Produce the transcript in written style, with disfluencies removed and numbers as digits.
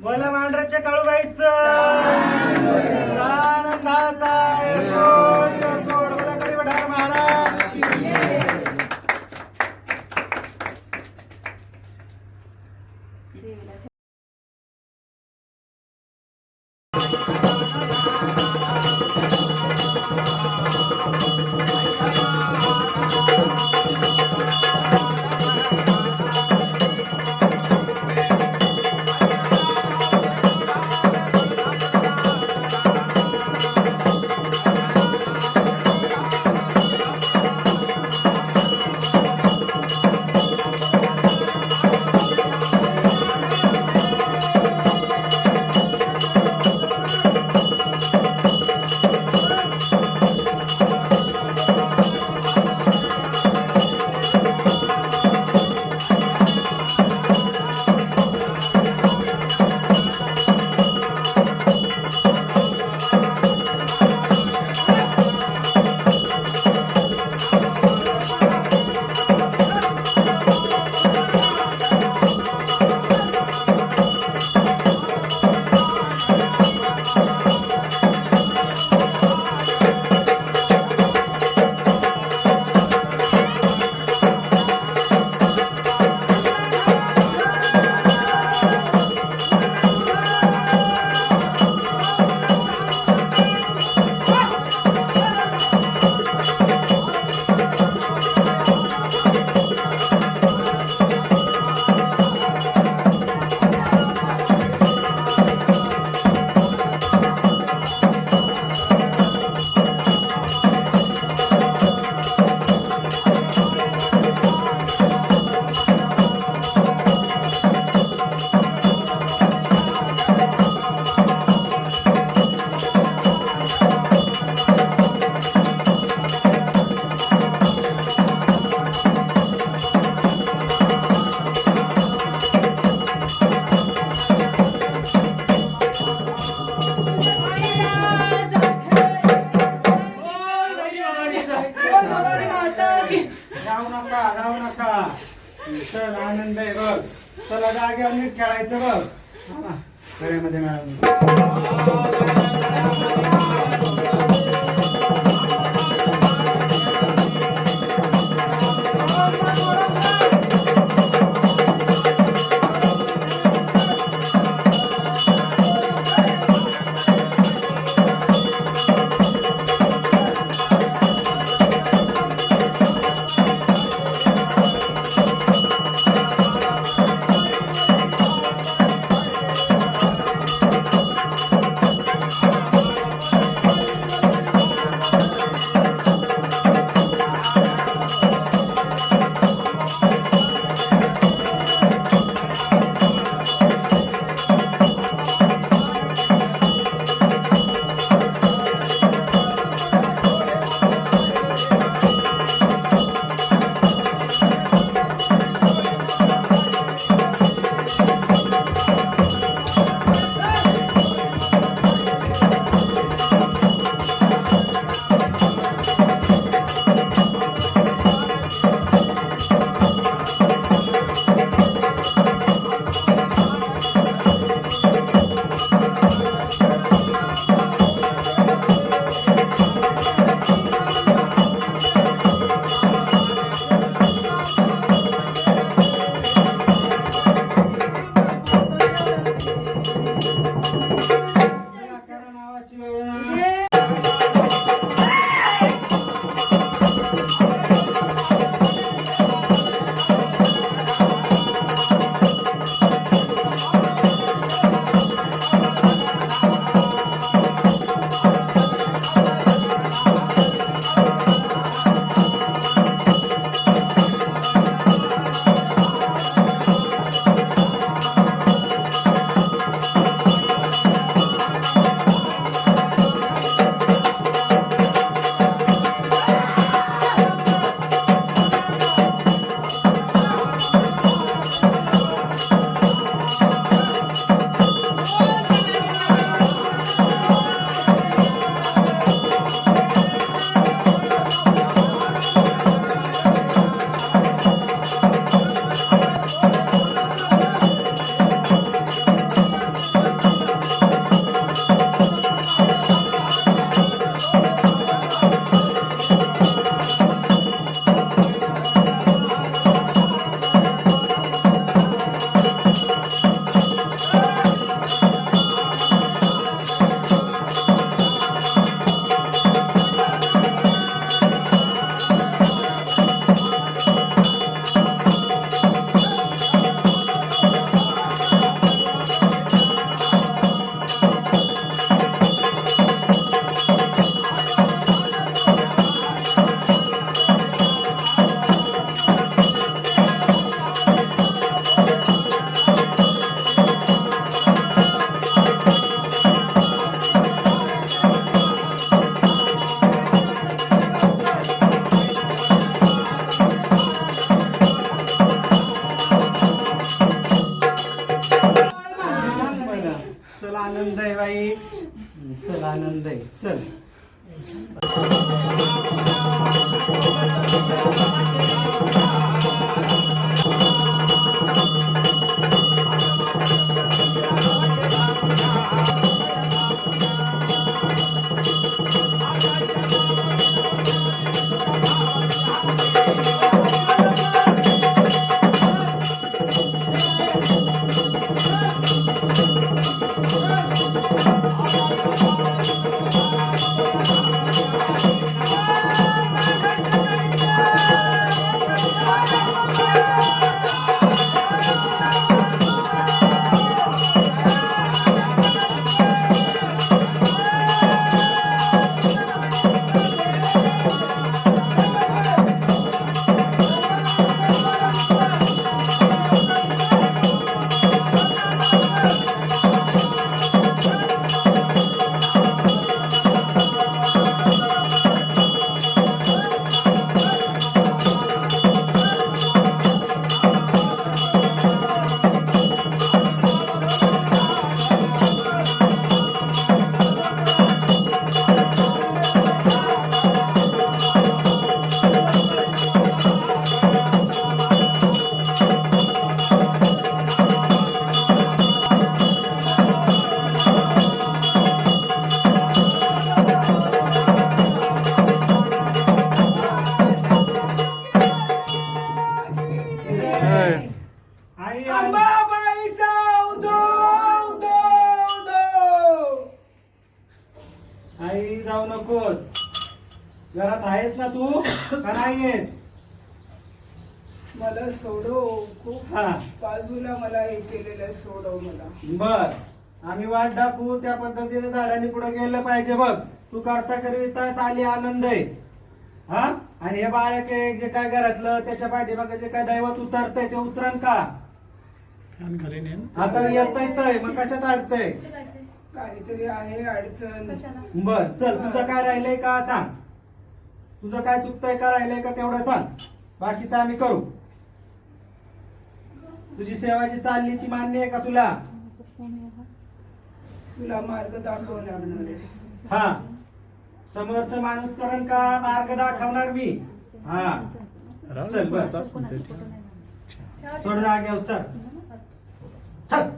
बोला मांढराच्या काळूबाईचं आनंदाचा बोला कधी वठार महाराज की जय. जाऊ नका चल आनंद आहे बघ. चला जागेवर नीट खेळायचं बघ. खेळामध्ये आनंद आहे बाई. चल आनंद आहे चल. आई अंबाबाईचा उदो उदो उदो. आई जाऊ नकोस. घरात आहेस ना तू का नाही आहेस? मला सोडव खूप हा बाजूला मला हे केलेलं सोडव मला. बर आम्ही वाट दाखवू त्या पद्धतीने झाडाने पुढे गेलं पाहिजे. बघ तू करता करविता साली आनंद आहे. हा आणि हे बाळक जे काय घरातलं त्याच्या पाठीमागे जे काय दैवत उतरतंय ते उतरण का? आता येतंय मग कशात अडतंय? काहीतरी आहे अडचण. बर चल तुझं काय राहिलंय का सांग. तुझं काय चुकतंय का राहिलंय का तेवढं सांग. बाकीचं आम्ही करू. तुझी सेवा जी चालली ती मान्य आहे का तुला? तुला मार्ग दाखव लागणार आहे. हा समोरचा माणूस करण का मार्ग दाखवणार मी. हा चल बस सोड जागेवर सर. चल.